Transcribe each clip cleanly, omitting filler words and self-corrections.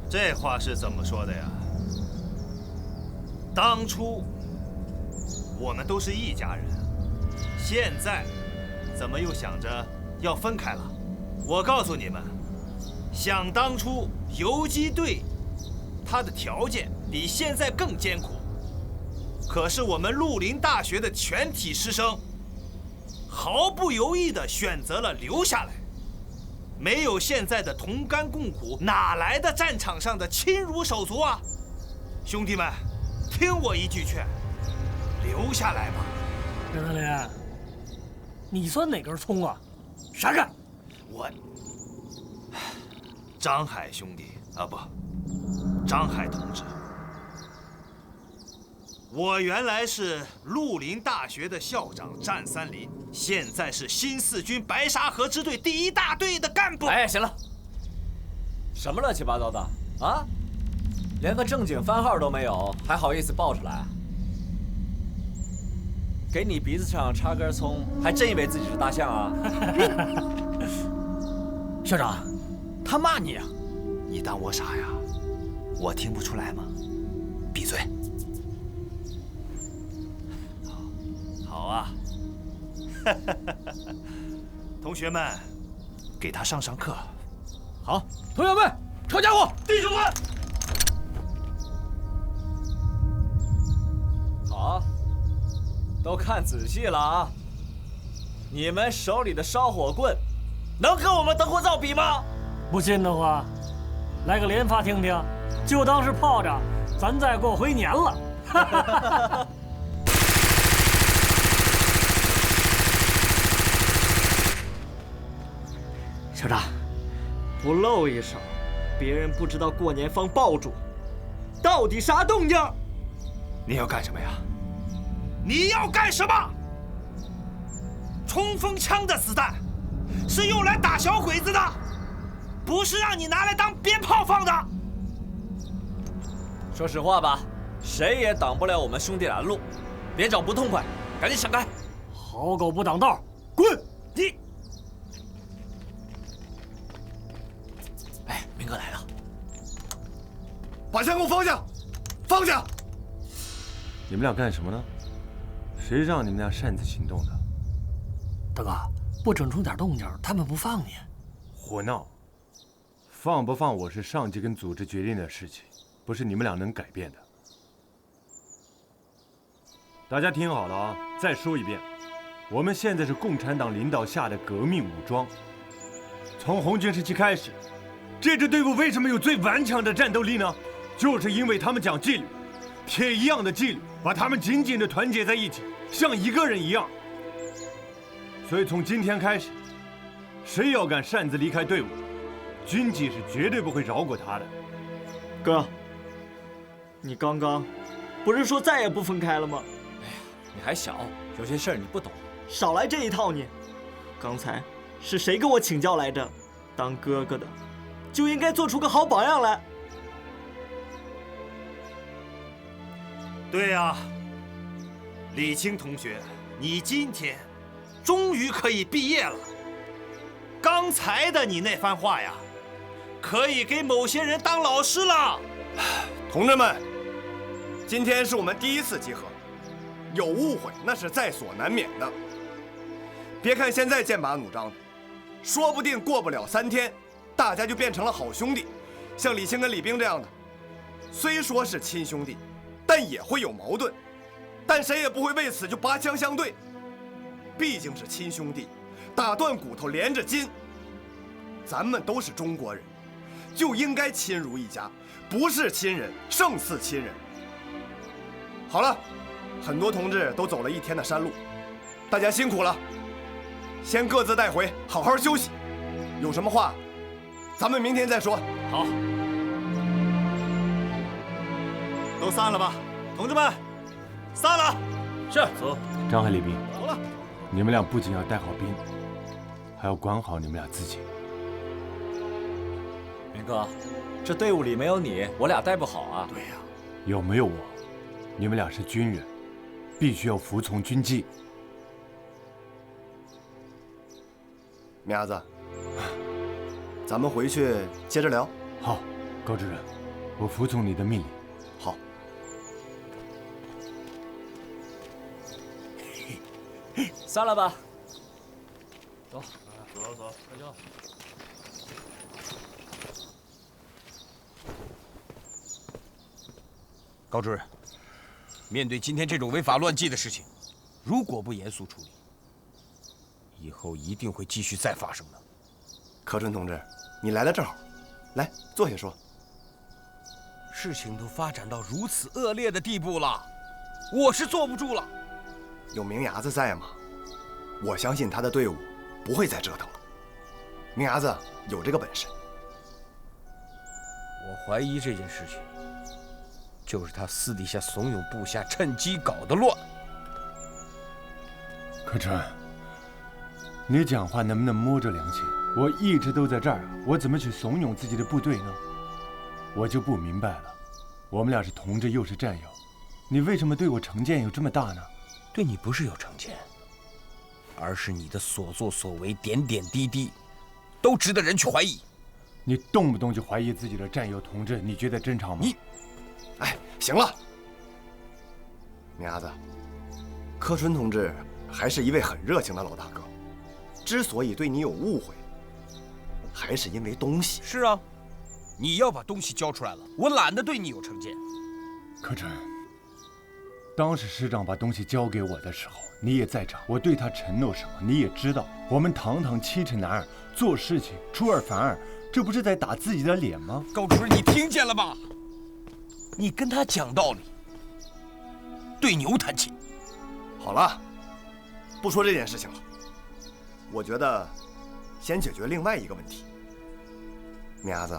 这话是怎么说的呀？当初我们都是一家人，现在怎么又想着要分开了？我告诉你们，想当初游击队它的条件比现在更艰苦，可是我们绿林大学的全体师生毫不犹豫地选择了留下来。没有现在的同甘共苦，哪来的战场上的亲如手足啊？兄弟们，听我一句劝，留下来吧。任德林，你算哪根葱啊？闪开！我，张海兄弟啊，不，张海同志，我原来是绿林大学的校长战三林，现在是新四军白沙河支队第1大队的干部。哎，行了，什么乱七八糟的啊？连个正经番号都没有，还好意思报出来？给你鼻子上插根葱，还真以为自己是大象啊？校长，他骂你啊？你当我傻呀？我听不出来吗？闭嘴！好啊，同学们，给他上课。好，同学们，抄家伙！弟兄们，好，都看仔细了啊！你们手里的烧火棍，能跟我们灯火灶比吗？不信的话，来个连发听听，就当是泡着，咱再过回年了。校长，不露一手，别人不知道过年放爆竹，到底啥动静？你要干什么呀？你要干什么？冲锋枪的子弹是用来打小鬼子的，不是让你拿来当鞭炮放的。说实话吧，谁也挡不了我们兄弟俩的路，别找不痛快，赶紧闪开！好狗不挡道，滚！你，哎，明哥来了，把枪给我放下，放下！你们俩干什么呢？谁让你们俩擅自行动的？大哥，不整出点动静，他们不放你。胡闹！放不放我是上级跟组织决定的事情，不是你们俩能改变的。大家听好了啊！再说一遍，我们现在是共产党领导下的革命武装。从红军时期开始，这支队伍为什么有最顽强的战斗力呢？就是因为他们讲纪律，铁一样的纪律把他们紧紧地团结在一起，像一个人一样。所以从今天开始，谁要敢擅自离开队伍，军纪是绝对不会饶过他的。哥，你刚刚不是说再也不分开了吗？你还小，有些事儿你不懂。少来这一套你！刚才是谁跟我请教来着？当哥哥的就应该做出个好榜样来。对呀，李青同学，你今天终于可以毕业了。刚才的你那番话呀，可以给某些人当老师了。同志们，今天是我们第一次集合，有误会那是在所难免的。别看现在剑拔弩张的，说不定过不了3天，大家就变成了好兄弟。像李青跟李兵这样的，虽说是亲兄弟，但也会有矛盾，但谁也不会为此就拔枪相对。毕竟是亲兄弟，打断骨头连着筋。咱们都是中国人，就应该亲如一家，不是亲人胜似亲人。好了，很多同志都走了1天的山路，大家辛苦了，先各自带回，好好休息。有什么话，咱们明天再说。好，都散了吧，同志们，散了。是，走。张海、李兵，走了。你们俩不仅要带好兵，还要管好你们俩自己。明哥，这队伍里没有你，我俩带不好啊。对呀，有没有我，你们俩是军人，必须要服从军纪。苗子，咱们回去接着聊。好，高主任。我服从你的命令。好。散了吧。走，快走。高主任，面对今天这种违法乱纪的事情，如果不严肃处理，以后一定会继续再发生的。柯春同志，你来的正好，来坐下说。事情都发展到如此恶劣的地步了，我是坐不住了。有明伢子在吗？我相信他的队伍不会再折腾了。明伢子有这个本事。我怀疑这件事情就是他私底下怂恿部下趁机搞的乱。柯春，你讲话能不能摸着良心？我一直都在这儿，我怎么去怂恿自己的部队呢？我就不明白了，我们俩是同志又是战友，你为什么对我成见有这么大呢？对你不是有成见，而是你的所作所为点点滴滴都值得人去怀疑。你动不动就怀疑自己的战友同志，你觉得正常吗？哎，行了，明伢子，柯春同志还是一位很热情的老大哥，之所以对你有误会，还是因为东西。是啊，你要把东西交出来了，我懒得对你有成见。柯春，当时师长把东西交给我的时候，你也在场，我对他承诺什么你也知道。我们堂堂7尺男儿做事情出尔反尔，这不是在打自己的脸吗？高主任，你听见了吗？你跟他讲道理，对牛弹琴。好了，不说这件事情了。我觉得先解决另外一个问题。明伢子，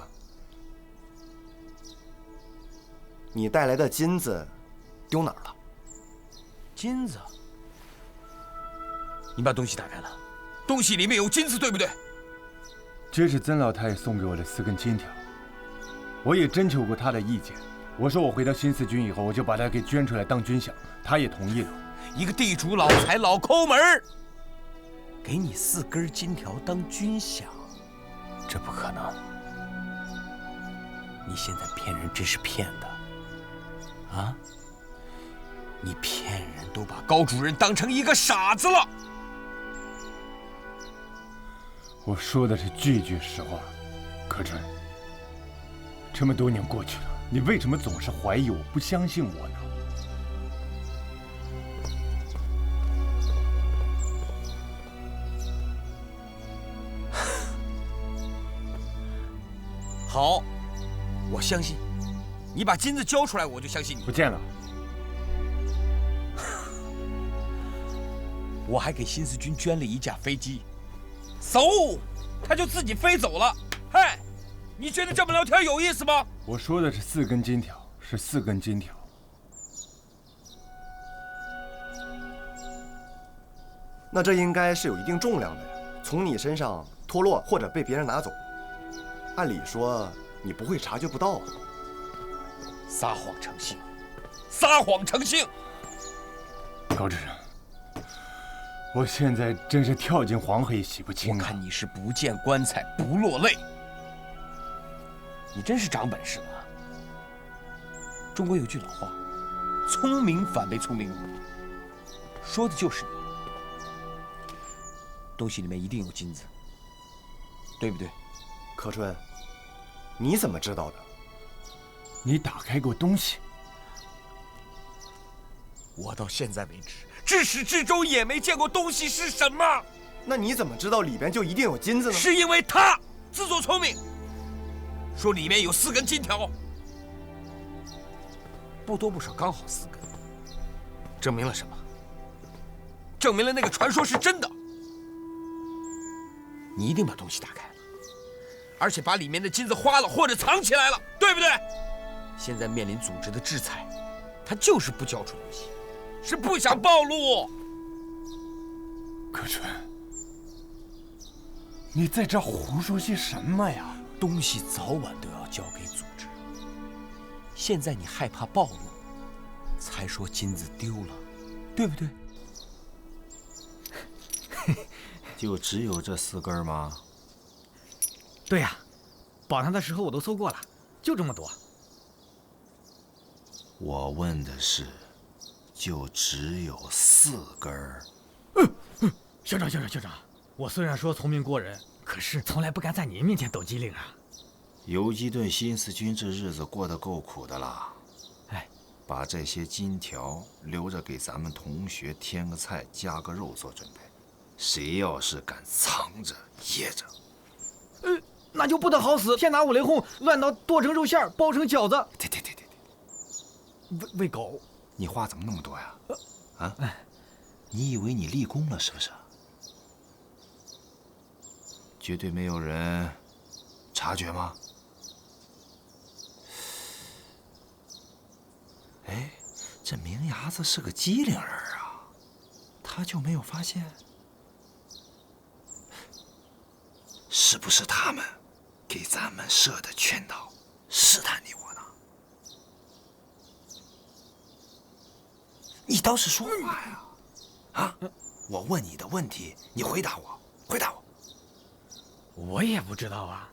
你带来的金子丢哪儿了？金子？你把东西打开了，东西里面有金子，对不对？这是曾老太爷送给我的4根金条，我也征求过他的意见。我说我回到新四军以后，我就把它给捐出来当军饷，他也同意了。一个地主老财老抠门儿，给你4根金条当军饷，这不可能。你现在骗人真是骗的，啊？你骗人都把高主任当成一个傻子了。我说的是句句实话，柯春。这么多年过去了，你为什么总是怀疑我，不相信我呢？好，我相信你把金子交出来，我就相信你。不见了。我还给新四军捐了1架飞机，嗖，他就自己飞走了。嗨，你觉得这么聊天有意思吗？我说的是4根金条，是4根金条。那这应该是有一定重量的呀，从你身上脱落或者被别人拿走，按理说你不会察觉不到啊。撒谎成性，撒谎成性！高主任，我现在真是跳进黄河也洗不清啊！我看你是不见棺材不落泪，你真是长本事了啊！中国有句老话，聪明反被聪明误，说的就是你。东西里面一定有金子，对不对？柯春，你怎么知道的？你打开过东西？我到现在为止，至始至终也没见过东西是什么。那你怎么知道里边就一定有金子呢？是因为他自作聪明，说里面有4根金条，不多不少，刚好4根。证明了什么？证明了那个传说是真的。你一定把东西打开了，而且把里面的金子花了或者藏起来了，对不对？现在面临组织的制裁，他就是不交出东西，是不想暴露。柯春，你在这胡说些什么呀？东西早晚都要交给组织，现在你害怕暴露，才说金子丢了，对不对？就只有这4根吗？对呀，绑他的时候我都搜过了，就这么多。我问的是，就只有4根儿。校长，我虽然说聪明过人，可是从来不敢在您面前抖机灵啊。游击队新四军这日子过得够苦的啦。哎，把这些金条留着给咱们同学添个菜加个肉做准备。谁要是敢藏着掖着，那就不得好死，天打五雷轰，乱刀剁成肉馅包成饺子。喂狗。你话怎么那么多呀？啊？你以为你立功了是不是？绝对没有人察觉吗？哎，这明牙子是个机灵人啊，他就没有发现？是不是他们给咱们设的圈套，试探你我呢？你倒是说话呀！啊，我问你的问题，你回答我，回答我。我也不知道啊，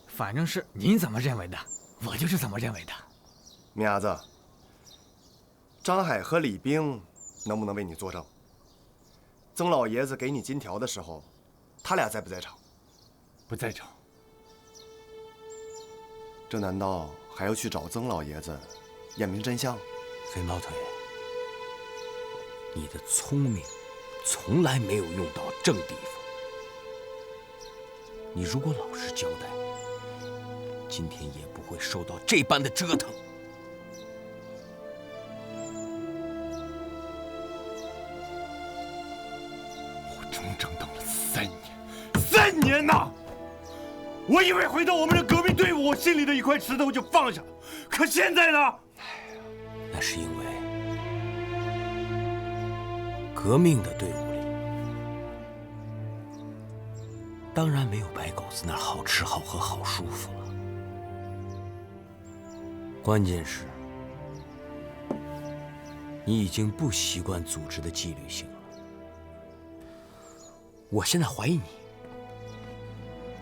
反正是您怎么认为的，我就是怎么认为的。明伢子，张海和李冰能不能为你作证？曾老爷子给你金条的时候，他俩在不在场？不在场。这难道还要去找曾老爷子验明真相？飞毛腿，你的聪明从来没有用到正地方。你如果老实交代，今天也不会受到这般的折腾。我整整等了3年，3年呐！我以为回到我们的革命队伍，我心里的一块石头就放下了。可现在呢？那是因为革命的队伍里，当然没有白狗子那儿好吃好喝好舒服了。关键是，你已经不习惯组织的纪律性了。我现在怀疑你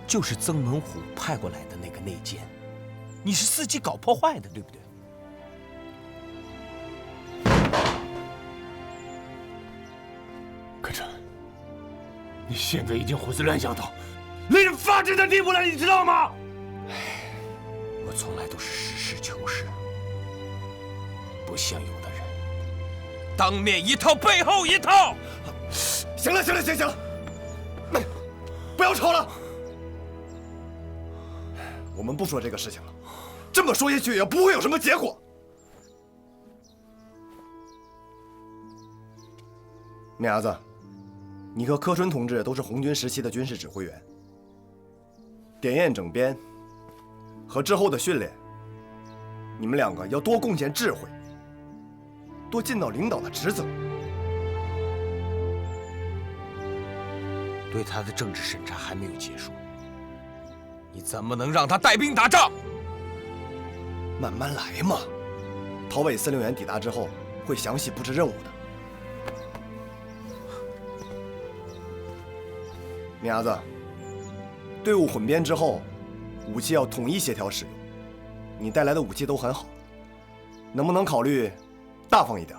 就是曾猛虎派过来的那个内奸，你是伺机搞破坏的，对不对？可是，你现在已经胡思乱想到令人发指的地步了，你知道吗？我从来都是实事求是，不像有的人当面一套背后一套。行了，不要吵了。我们不说这个事情了，这么说下去也不会有什么结果。明伢子，你和柯春同志都是红军时期的军事指挥员，点验整编和之后的训练，你们2个要多贡献智慧，多尽到领导的职责。对他的政治审查还没有结束，你怎么能让他带兵打仗？慢慢来嘛。陶伟司令员抵达之后，会详细布置任务的。明伢子，队伍混编之后，武器要统一协调使用。你带来的武器都很好，能不能考虑大方一点？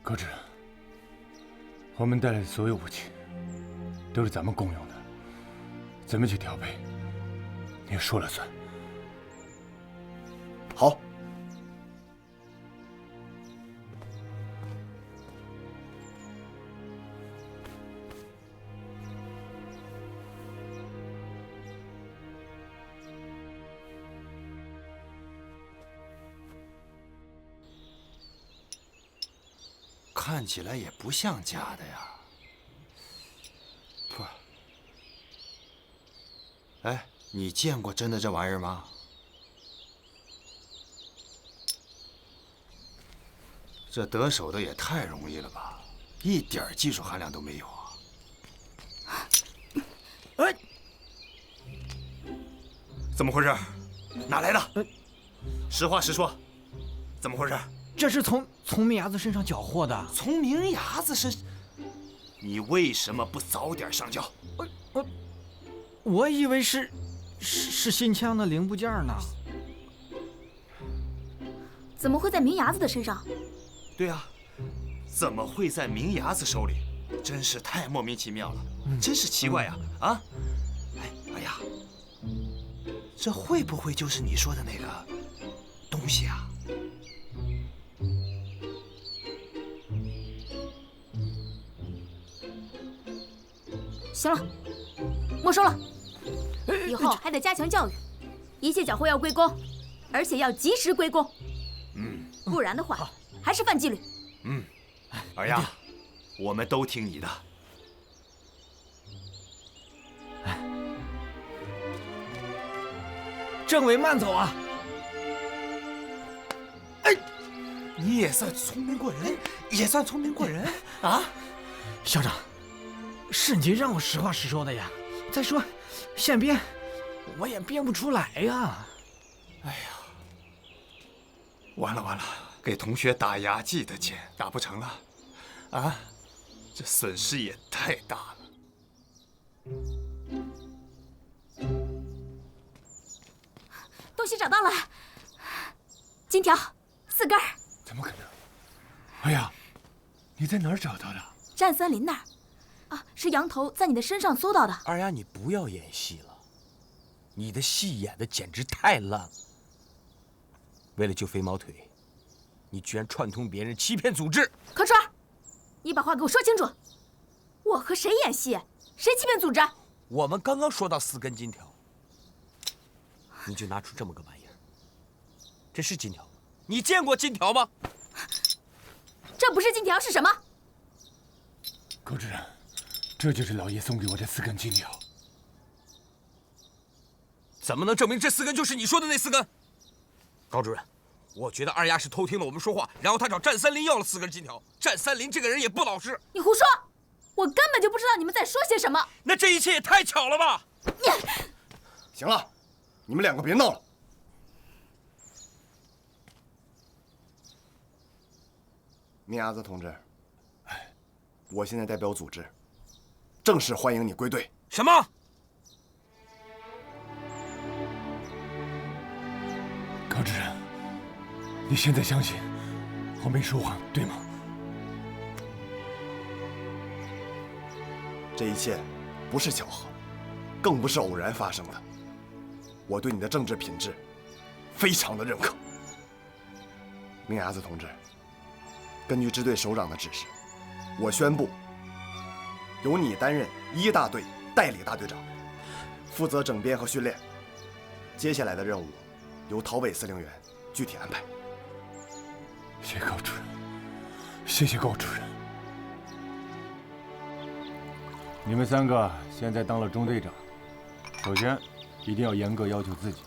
可是，我们带来的所有武器都是咱们共用的，怎么去调配，你说了算。好。看起来也不像假的呀。不是，哎，你见过真的这玩意儿吗？这得手的也太容易了吧，一点技术含量都没有啊！哎，怎么回事？哪来的？实话实说，怎么回事？这是从明伢子身上缴获的。从明伢子身？你为什么不早点上交？我以为是新枪的零部件呢。怎么会在明伢子的身上？对啊，怎么会在明伢子手里？真是太莫名其妙了，真是奇怪呀！啊，哎呀，这会不会就是你说的那个东西啊？行了，没收了。以后还得加强教育，一切缴获要归公，而且要及时归公。不然的话，还是犯纪律。二丫，我们都听你的。政委慢走啊！你也算聪明过人，也算聪明过人啊！校长，是你让我实话实说的呀。再说，现编我也编不出来呀。哎呀，完了，给同学打牙祭的钱打不成了，啊，这损失也太大了。东西找到了，金条4根。怎么可能？哎呀，你在哪儿找到的？战森林那儿，啊，是羊头在你的身上搜到的。二丫，你不要演戏了，你的戏演的简直太烂了。为了救飞毛腿，你居然串通别人欺骗组织。柯川，你把话给我说清楚，我和谁演戏？谁欺骗组织？我们刚刚说到4根金条，你就拿出这么个玩意儿，这是金条吗？你见过金条吗？这不是金条是什么？高主任，这就是老爷送给我的4根金条。怎么能证明这4根就是你说的那4根？高主任，我觉得二丫是偷听了我们说话，然后他找战三林要了4根金条。战三林这个人也不老实。你胡说！我根本就不知道你们在说些什么。那这一切也太巧了吧！行了，你们2个别闹了。明伢子同志，我现在代表组织，正式欢迎你归队。什么？高主任，你现在相信我没说谎，对吗？这一切不是巧合，更不是偶然发生的。我对你的政治品质非常的认可。明伢子同志，根据支队首长的指示，我宣布，由你担任1大队代理大队长，负责整编和训练。接下来的任务由陶伟司令员具体安排。谢谢高主任，谢谢高主任。你们3个现在当了中队长，首先一定要严格要求自己，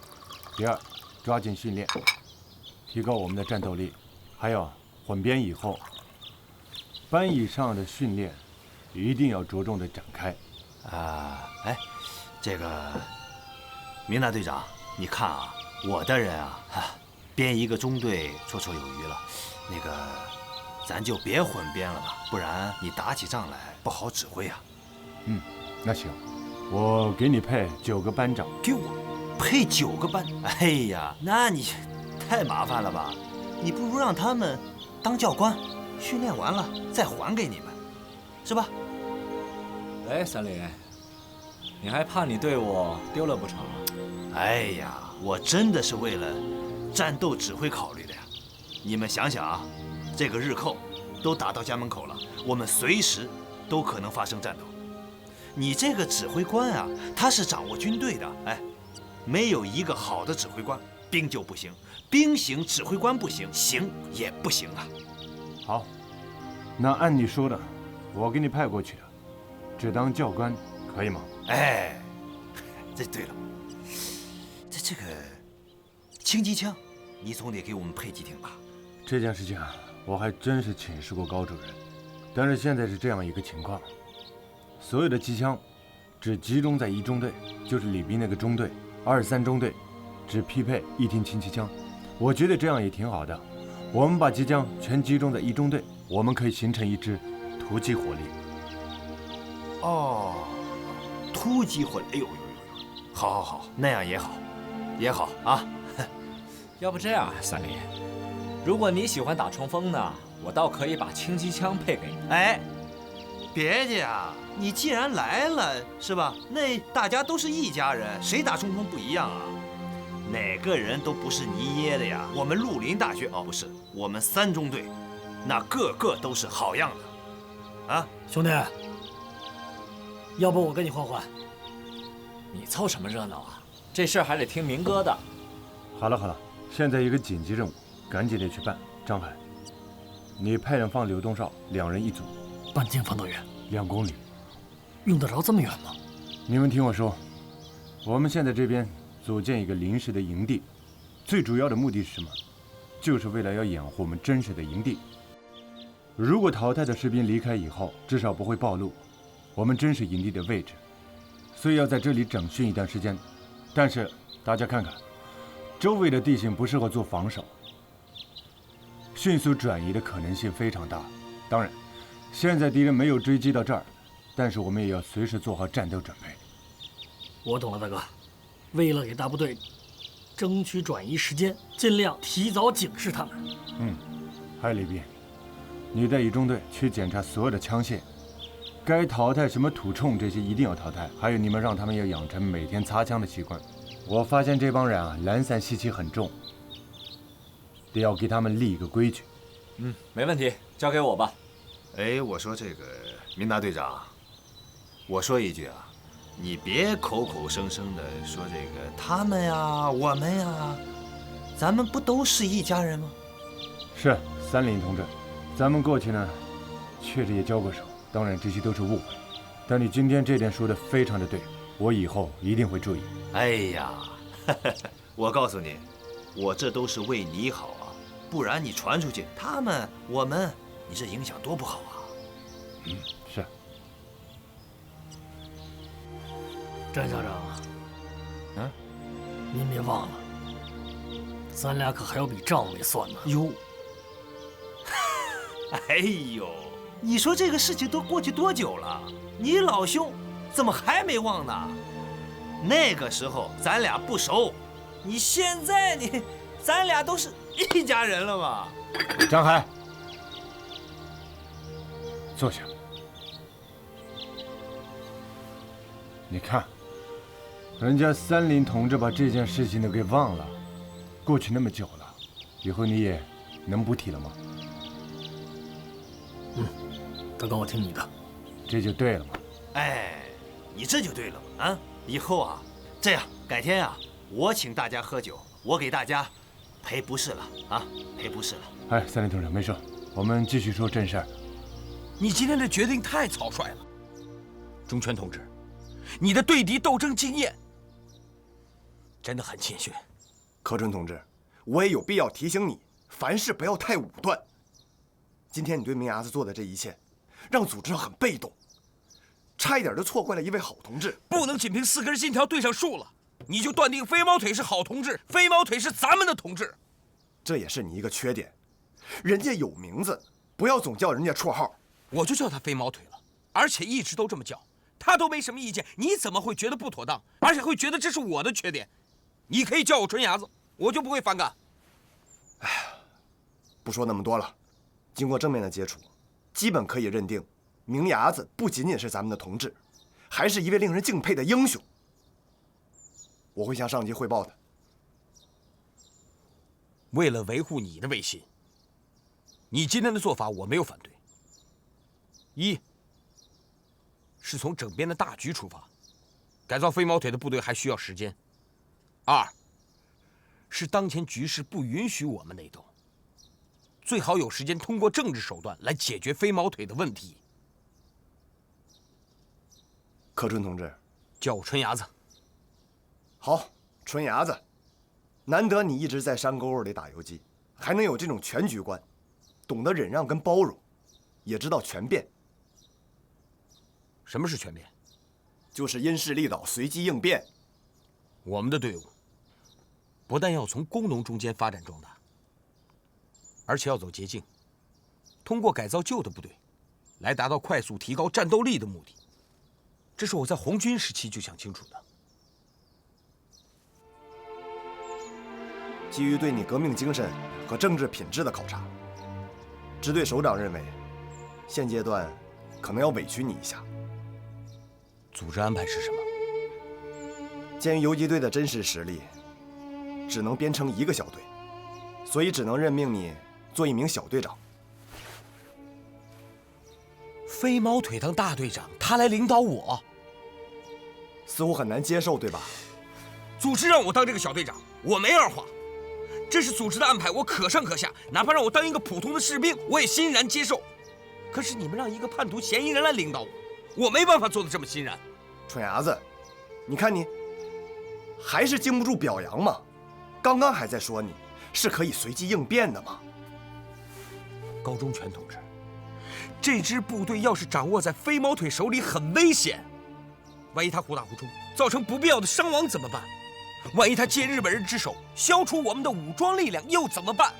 第二，抓紧训练，提高我们的战斗力，还有混编以后，班以上的训练一定要着重的展开。这个明大队长，你看啊，我的人啊，编一个中队绰绰有余了，那个咱就别混编了吧，不然你打起仗来不好指挥啊。那行，我给你配9个班长。给我配9个班？哎呀，那你太麻烦了吧？你不如让他们当教官，训练完了再还给你们，是吧？哎，三林，你还怕你队伍丢了不成？哎呀，我真的是为了战斗指挥考虑的呀。你们想想啊，这个日寇都打到家门口了，我们随时都可能发生战斗。你这个指挥官啊，他是掌握军队的，没有一个好的指挥官，兵就不行，兵行指挥官不行，行也不行啊。好，那按你说的，我给你派过去的，只当教官，可以吗？哎，这对了，这个轻机枪，你总得给我们配几挺吧？这件事情啊，我还真是请示过高主任，但是现在是这样一个情况。所有的机枪只集中在1中队，就是李斌那个中队，23中队只匹配1挺轻机枪。我觉得这样也挺好的，我们把机枪全集中在1中队，我们可以形成一支突击火力。哦，突击混，哎呦呦呦，好好好，那样也好，也好啊。要不这样，三林，如果你喜欢打冲锋呢，我倒可以把轻机枪配给你。哎，别介啊，你既然来了，是吧？那大家都是一家人，谁打冲锋不一样啊？哪个人都不是泥耶的呀。我们绿林大学哦，不是，我们3中队，那个个都是好样的，啊，兄弟，要不我跟你换换？你凑什么热闹啊？这事儿还得听明哥的。好了好了，现在一个紧急任务，赶紧得去办。张海，你派人放柳东少2人一组，半径方多远？2公里。用得着这么远吗？你们听我说，我们现在这边组建一个临时的营地，最主要的目的是什么？就是为了要养护我们真实的营地。如果淘汰的士兵离开以后，至少不会暴露我们真实营地的位置，所以要在这里整训一段时间。但是大家看看，周围的地形不适合做防守，迅速转移的可能性非常大。当然，现在敌人没有追击到这儿，但是我们也要随时做好战斗准备。我懂了，大哥。为了给大部队争取转移时间，尽量提早警示他们。还有李斌，你带1中队去检查所有的枪械，该淘汰什么土铳这些一定要淘汰。还有你们让他们要养成每天擦枪的习惯。我发现这帮人啊，懒散习气很重，得要给他们立一个规矩。没问题，交给我吧。哎，我说这个明达队长，我说一句啊，你别口口声声的说这个他们呀、我们呀，咱们不都是一家人吗？是三林同志，咱们过去呢，确实也交过手，当然这些都是误会。但你今天这点说的非常的对，我以后一定会注意。哎呀，我告诉你，我这都是为你好啊，不然你传出去，他们、我们，你这影响多不好啊！是。詹校长，您别忘了，咱俩可还有笔账没算呢。哟，哎呦，你说这个事情都过去多久了？你老兄怎么还没忘呢？那个时候咱俩不熟，你现在咱俩都是一家人了嘛。张海，坐下。你看，人家三林同志把这件事情都给忘了，过去那么久了，以后你也能不提了吗？大哥，我听你的。这就对了嘛。哎，你这就对了嘛啊！以后啊，这样改天啊，我请大家喝酒，我给大家赔不是了啊，赔不是了。哎，三林同志没事，我们继续说正事儿。你今天的决定太草率了，钟权同志，你的对敌斗争经验真的很谦逊。柯春同志，我也有必要提醒你，凡事不要太武断。今天你对明牙子做的这一切，让组织很被动，差一点就错怪了一位好同志。不能仅凭4根金条对上数了，你就断定飞毛腿是好同志，飞毛腿是咱们的同志。这也是你一个缺点，人家有名字，不要总叫人家绰号。我就叫他飞毛腿了，而且一直都这么叫，他都没什么意见，你怎么会觉得不妥当，而且会觉得这是我的缺点？你可以叫我纯牙子，我就不会反感。哎呀，不说那么多了，经过正面的接触，基本可以认定，明牙子不仅仅是咱们的同志，还是一位令人敬佩的英雄。我会向上级汇报的。为了维护你的威信，你今天的做法我没有反对。一是从整编的大局出发，改造飞毛腿的部队还需要时间；二是当前局势不允许我们内斗，最好有时间通过政治手段来解决飞毛腿的问题。柯春同志，叫我春牙子。好，春牙子，难得你一直在山沟里打游击，还能有这种全局观，懂得忍让跟包容，也知道权变。什么是权变？就是因势利导，随机应变。我们的队伍不但要从工农中间发展壮大，而且要走捷径，通过改造旧的部队，来达到快速提高战斗力的目的。这是我在红军时期就想清楚的。基于对你革命精神和政治品质的考察，支队首长认为，现阶段可能要委屈你一下。组织安排是什么？鉴于游击队的真实实力，只能编成一个小队，所以只能任命你做一名小队长。飞毛腿当大队长，他来领导我，似乎很难接受，对吧？组织让我当这个小队长，我没二话。这是组织的安排，我可上可下，哪怕让我当一个普通的士兵，我也欣然接受。可是你们让一个叛徒嫌疑人来领导我，我没办法做得这么欣然。蠢伢子，你看你，还是经不住表扬吗？刚刚还在说你是可以随机应变的吗？高忠全同志，这支部队要是掌握在飞毛腿手里，很危险。万一他忽大忽中，造成不必要的伤亡怎么办？万一他借日本人之手消除我们的武装力量，又怎么办？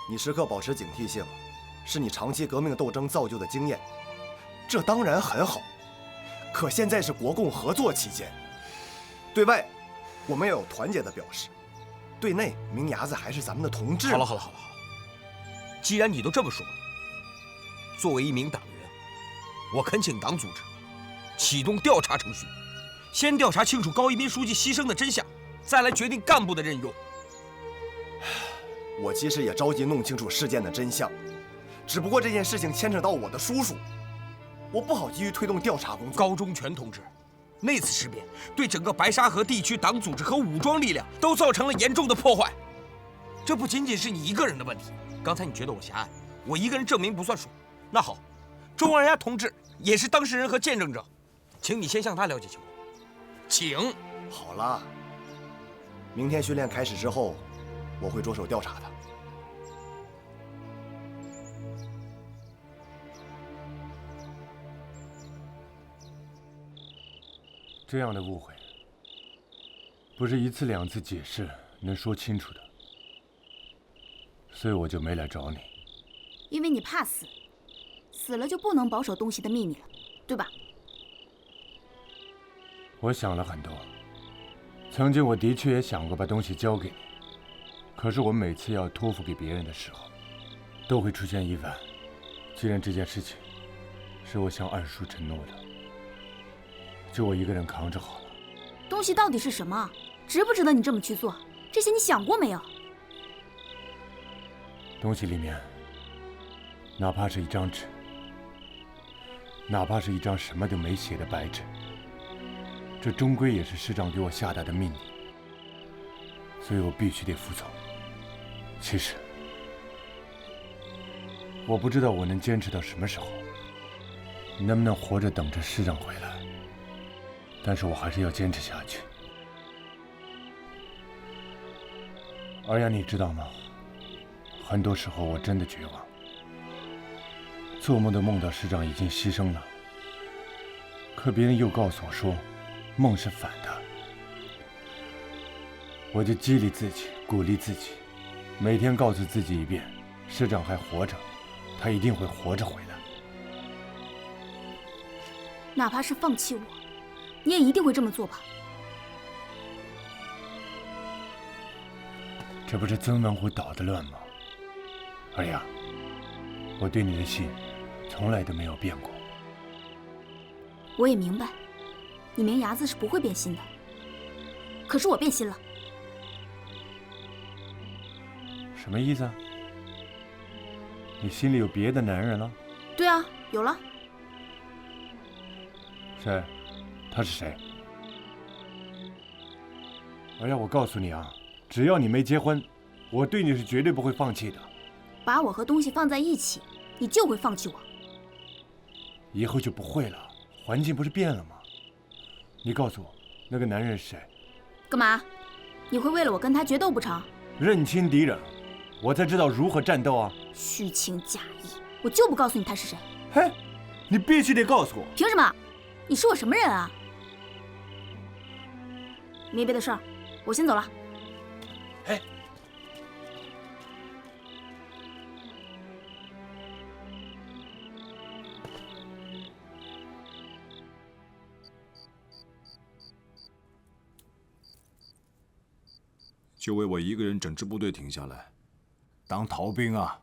你时刻保持警惕性，是你长期革命斗争造就的经验，这当然很好。可现在是国共合作期间，对外我们要有团结的表示，对内明伢子还是咱们的同志。好了，既然你都这么说了，作为一名党员，我恳请党组织启动调查程序，先调查清楚高一民书记牺牲的真相，再来决定干部的任用。我其实也着急弄清楚事件的真相，只不过这件事情牵扯到我的叔叔，我不好急于推动调查工作。高忠全同志，那次事变对整个白沙河地区党组织和武装力量都造成了严重的破坏，这不仅仅是你一个人的问题。刚才你觉得我狭隘，我一个人证明不算数。那好，钟二丫同志也是当事人和见证者，请你先向他了解情况。请。好了，明天训练开始之后，我会着手调查的。这样的误会，不是一次两次解释能说清楚的，所以我就没来找你。因为你怕死，死了就不能保守东西的秘密了，对吧？我想了很多，曾经我的确也想过把东西交给你，可是我每次要托付给别人的时候，都会出现疑问。既然这件事情是我向二叔承诺的，就我一个人扛着好了。东西到底是什么？值不值得你这么去做？这些你想过没有？东西里面，哪怕是一张纸，哪怕是一张什么都没写的白纸，这终归也是师长给我下达的命令，所以我必须得服从。其实，我不知道我能坚持到什么时候，能不能活着等着师长回来，但是我还是要坚持下去。二丫，你知道吗？很多时候我真的绝望，做梦都梦到师长已经牺牲了，可别人又告诉我说，梦是反的。我就激励自己，鼓励自己，每天告诉自己一遍，师长还活着，他一定会活着回来。哪怕是放弃我，你也一定会这么做吧？这不是曾文虎捣的乱吗？二丫，我对你的心从来都没有变过。我也明白，你明伢子是不会变心的。可是我变心了。什么意思啊？你心里有别的男人了？对啊，有了。谁？他是谁？二丫，我告诉你啊，只要你没结婚，我对你是绝对不会放弃的。把我和东西放在一起，你就会放弃我。以后就不会了，环境不是变了吗？你告诉我，那个男人是谁？干嘛？你会为了我跟他决斗不成？认清敌人，我才知道如何战斗啊！虚情假意，我就不告诉你他是谁。嘿，你必须得告诉我。凭什么？你是我什么人啊？没别的事儿，我先走了。哎。就为我一个人整支部队停下来，当逃兵啊？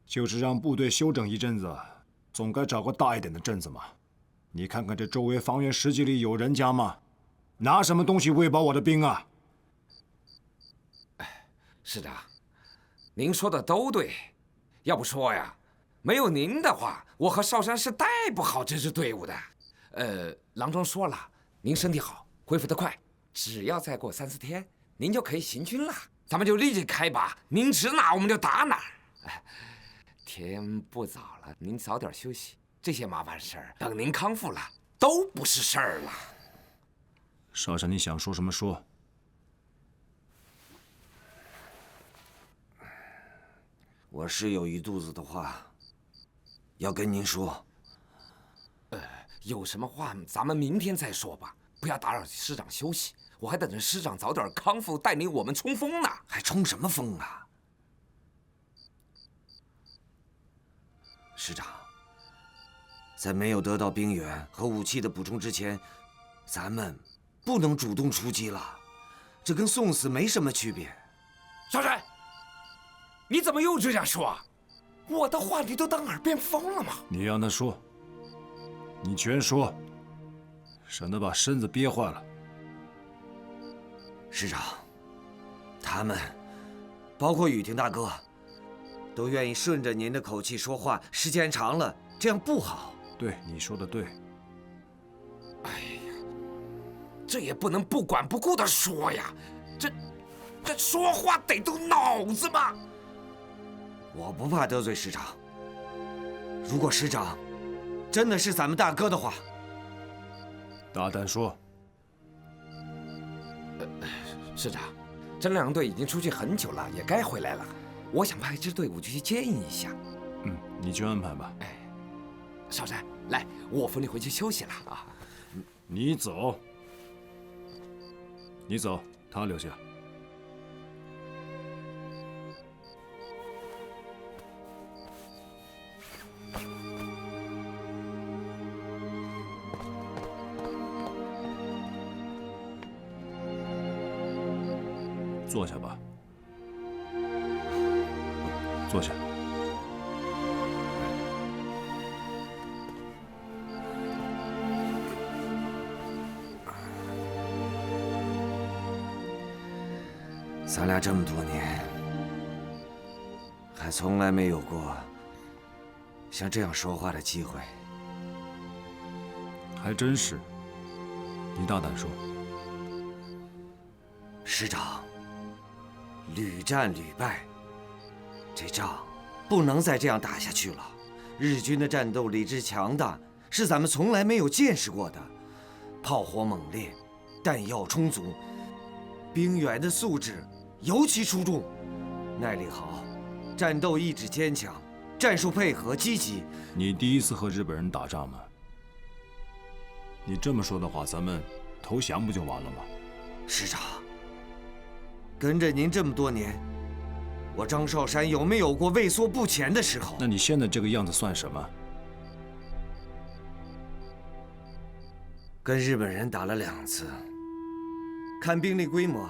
就是让部队休整一阵子，总该找个大一点的镇子嘛。你看看这周围方圆10几里有人家吗？拿什么东西喂饱我的兵啊？师长，您说的都对。要不说呀，没有您的话，我和少山是带不好这支队伍的。郎中说了，您身体好，恢复得快，只要再过3、4天，您就可以行军了。咱们就立即开拔，您指哪我们就打哪。天不早了，您早点休息。这些麻烦事儿，等您康复了，都不是事儿了。少山，你想说什么说？我是有一肚子的话要跟您说。有什么话咱们明天再说吧，不要打扰师长休息。我还等着师长早点康复，带领我们冲锋呢。还冲什么锋啊？师长，在没有得到兵源和武器的补充之前，咱们不能主动出击了，这跟送死没什么区别。少山，你怎么又这样说？我的话你都当耳边风了吗？你让他说，你全说，省得把身子憋坏了。师长，他们，包括雨婷大哥，都愿意顺着您的口气说话，时间长了，这样不好。对，你说的对。哎呀，这也不能不管不顾的说呀，这说话得动脑子嘛。我不怕得罪师长，如果师长真的是咱们大哥的话，大胆说。师长，侦粮队已经出去很久了，也该回来了。我想派支队伍去接应一下。你去安排吧。少山，来，我扶你回去休息了啊。你走，你走，他留下。坐下吧，坐下。咱俩这么多年，还从来没有过像这样说话的机会。还真是，你大胆说。师长，屡战屡败，这仗不能再这样打下去了。日军的战斗力之强大，是咱们从来没有见识过的，炮火猛烈，弹药充足，兵员的素质尤其出众，耐力好，战斗意志坚强，战术配合积极。你第一次和日本人打仗吗？你这么说的话，咱们投降不就完了吗？师长，跟着您这么多年，我张少山有没有过畏缩不前的时候？那你现在这个样子算什么？跟日本人打了2次，看兵力规模，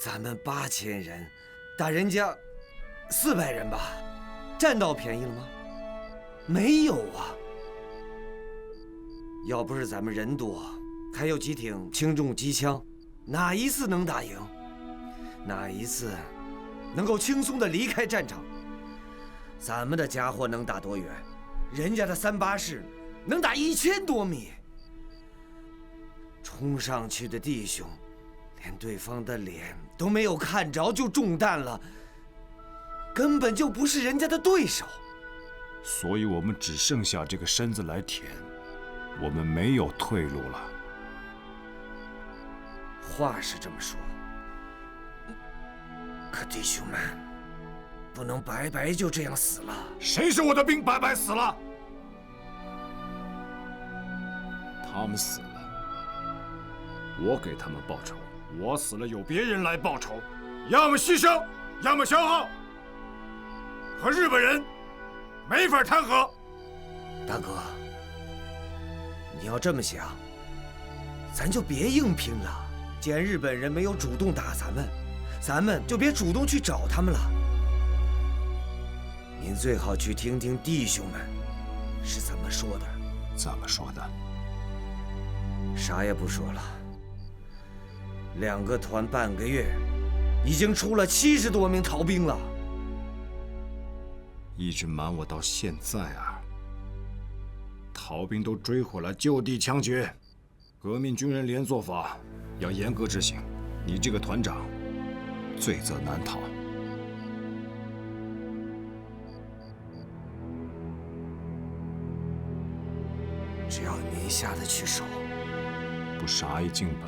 咱们8000人，打人家400人吧，占到便宜了吗？没有啊！要不是咱们人多，还有几挺轻重机枪，哪一次能打赢？哪一次能够轻松地离开战场？咱们的家伙能打多远？人家的384式能打1000多米。冲上去的弟兄，连对方的脸都没有看着就中弹了，根本就不是人家的对手。所以我们只剩下这个身子来填，我们没有退路了。话是这么说，可弟兄们不能白白就这样死了。谁是我的兵白白死了？他们死了，我给他们报仇。我死了，有别人来报仇，要么牺牲，要么消耗。和日本人没法谈和。大哥，你要这么想，咱就别硬拼了，既然日本人没有主动打咱们，咱们就别主动去找他们了。您最好去听听弟兄们是怎么说的。怎么说的？啥也不说了。2个团半个月，已经出了70多名逃兵了。一直瞒我到现在啊！逃兵都追回来，就地枪决。革命军人连坐法要严格执行。你这个团长，罪责难逃。只要您下得去手，不杀一儆百，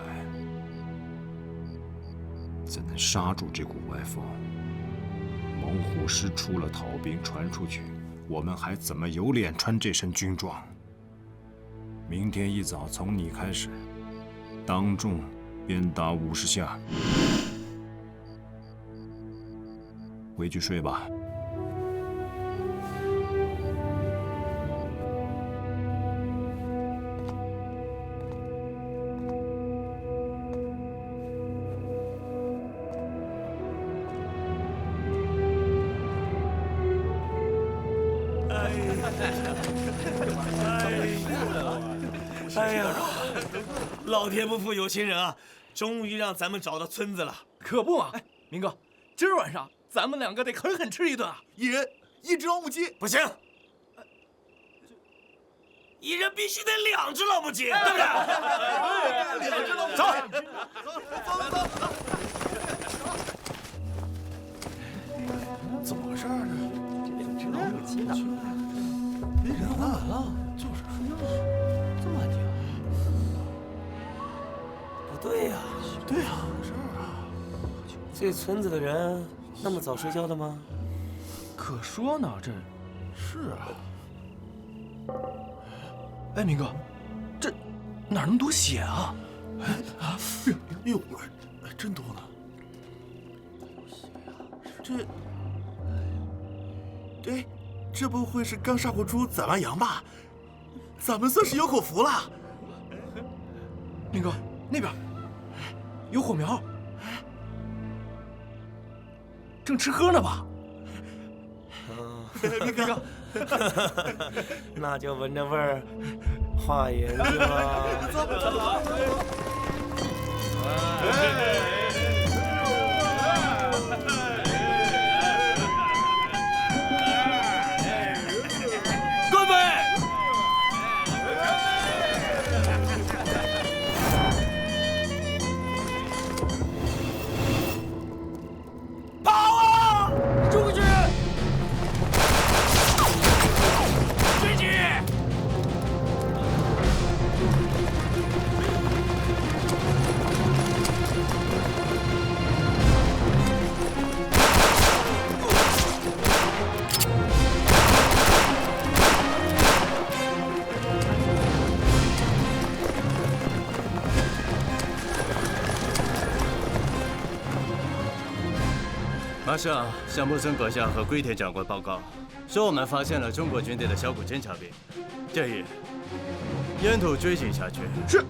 怎能刹住这股歪风？猛虎师出了逃兵传出去，我们还怎么有脸穿这身军装？明天一早从你开始，当众鞭打50下，回去睡吧。哎呀，老天不负有心人啊！终于让咱们找到村子了。可不嘛！哎，明哥，今儿晚上咱们2个得狠狠吃一顿啊！一人1只老母鸡。不行，一人必须得2只老母鸡，对不对？2只老母鸡。走。怎么回事呢？2只老母鸡呢？没人了，就是这么久。不对呀，对呀，这村子的人那么早睡觉的吗？可说呢，这是啊。哎，明哥，这哪那么多血啊？哎，呦，真多呢。这不会是刚杀过猪宰完羊吧？咱们算是有口福了。明哥，那边有火苗，正吃喝呢吧？明哥，那就闻着味儿画眼睛了。走。马上向木村阁下和龟田长官报告，说我们发现了中国军队的小股侦察兵，建议沿途追击下去。是。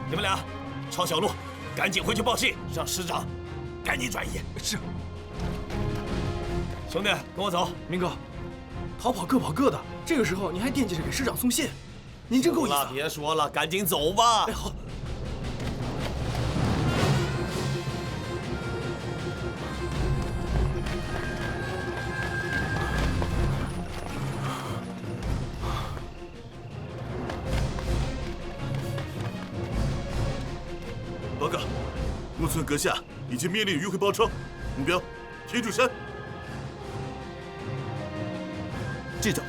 你们俩抄小路，赶紧回去报信，让师长赶紧转移。是。兄弟，跟我走。明哥，逃跑各跑各的，这个时候你还惦记着给师长送信，您真够意思。别说了，赶紧走吧。哎，好。报告，木村阁下已经命令迂回包抄，目标天柱山。记着。